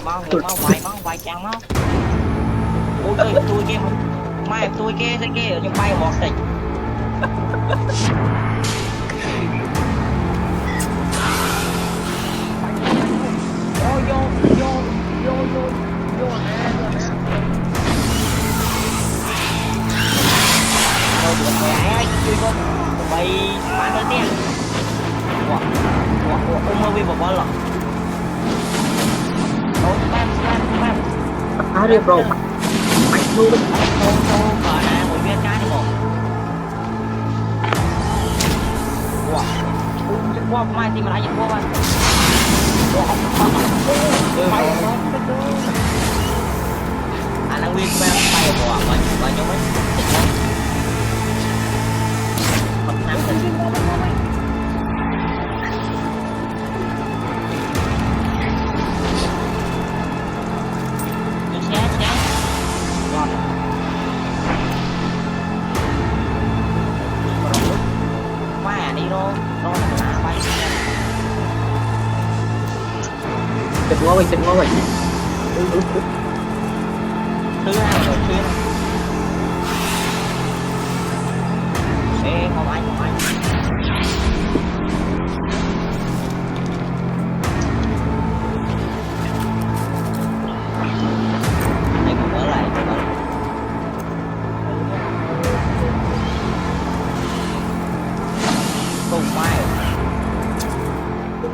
mau vài chàng máu ôi tôi kia mai tôi kia cái kia nhưng bay một tịch vô rồi được mày ai chơi con mày bán nữa tiền ủa mơ vi một con lọ đâu bam à đi bro mày luôn không cờ nè một viên cái đi một wow mai thì mà lại giật qua anh đang nguyên quen tay của và nhóm ấy một năm thứ ngon qua đi đâu là bay chụp ngó vậy thứ hai rồi chuyên